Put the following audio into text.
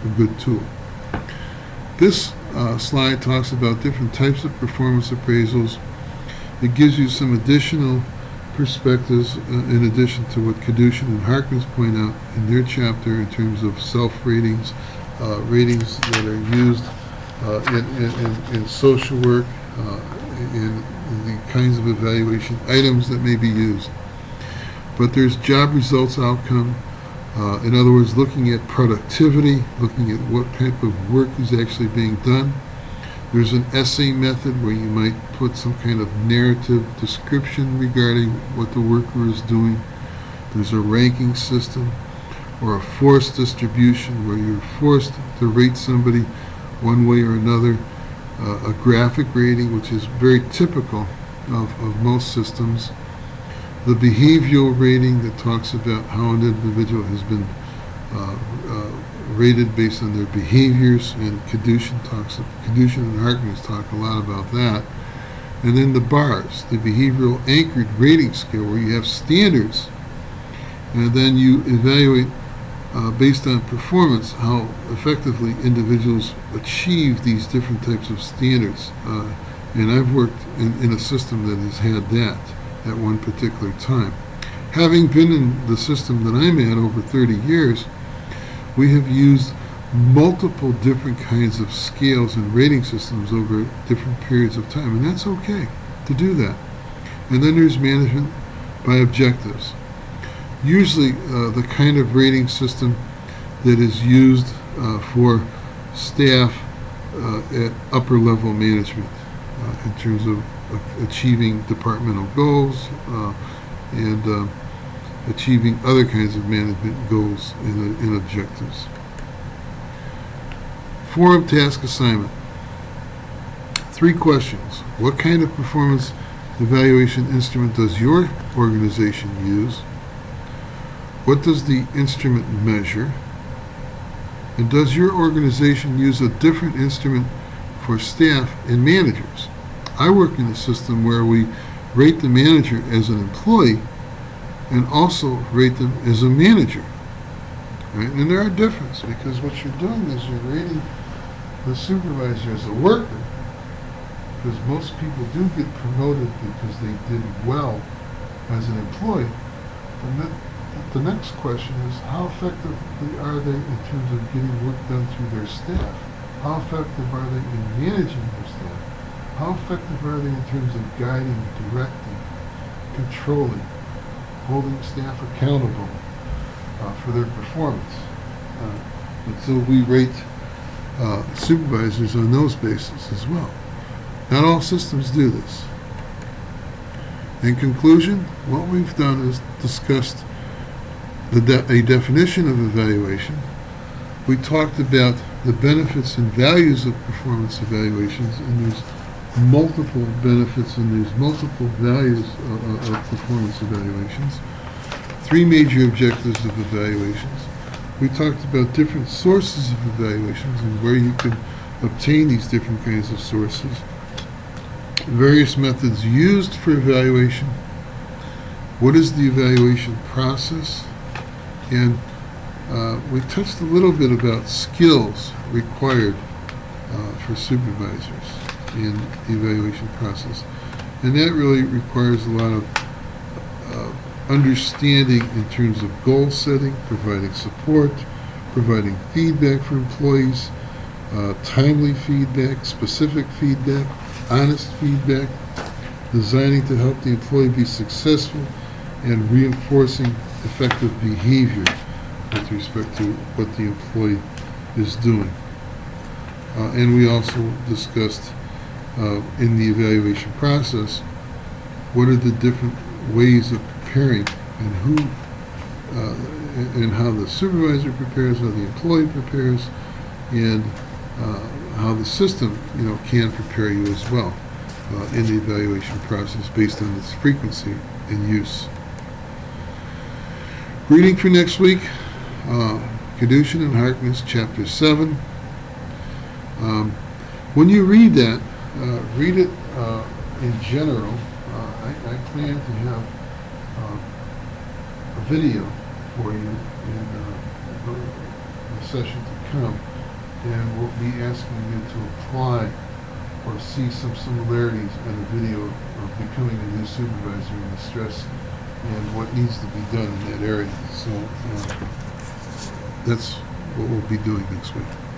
a good tool. This slide talks about different types of performance appraisals. It gives you some additional perspectives in addition to what Kadushin and Harkness point out in their chapter in terms of self-ratings, ratings that are used in social work, in the kinds of evaluation items that may be used. But there's job results outcome, in other words, looking at productivity, looking at what type of work is actually being done. There's an essay method where you might put some kind of narrative description regarding what the worker is doing. There's a ranking system or a forced distribution where you're forced to rate somebody one way or another. A graphic rating, which is very typical of most systems. The behavioral rating that talks about how an individual has been rated based on their behaviors, and Kadushin and Harkness talk a lot about that. And then the bars, the behavioral anchored rating scale, where you have standards, and then you evaluate based on performance how effectively individuals achieve these different types of standards. And I've worked in a system that has had that at one particular time. Having been in the system that I'm at over 30 years, we have used multiple different kinds of scales and rating systems over different periods of time, and that's okay to do that. And then there's management by objectives. Usually the kind of rating system that is used for staff at upper level management in terms of achieving departmental goals and achieving other kinds of management goals and objectives. Forum task assignment. 3 questions. What kind of performance evaluation instrument does your organization use? What does the instrument measure? And does your organization use a different instrument for staff and managers? I work in a system where we rate the manager as an employee and also rate them as a manager. Right? And there are differences, because what you're doing is you're rating the supervisor as a worker, because most people do get promoted because they did well as an employee. And the next question is, how effectively are they in terms of getting work done through their staff? How effective are they in managing their staff? How effective are they in terms of guiding, directing, controlling, holding staff accountable for their performance? And so we rate supervisors on those bases as well. Not all systems do this. In conclusion, what we've done is discussed a definition of evaluation. We talked about the benefits and values of performance evaluations, and there's multiple benefits and there's multiple values of performance evaluations. 3 major objectives of evaluations. We talked about different sources of evaluations and where you can obtain these different kinds of sources. Various methods used for evaluation. What is the evaluation process? And we touched a little bit about skills required for supervisors in the evaluation process. And that really requires a lot of understanding in terms of goal setting, providing support, providing feedback for employees, timely feedback, specific feedback, honest feedback, designing to help the employee be successful, and reinforcing effective behavior with respect to what the employee is doing. And we also discussed in the evaluation process what are the different ways of preparing and who and how the supervisor prepares, how the employee prepares, and how the system can prepare you as well in the evaluation process based on its frequency and use. Reading for next week, Kadushin and Harkness, Chapter 7. When you read that, read it in general. I plan to have a video for you the session to come, and we'll be asking you to apply or see some similarities in a video of becoming a new supervisor and the stress and what needs to be done in that area. So that's what we'll be doing next week.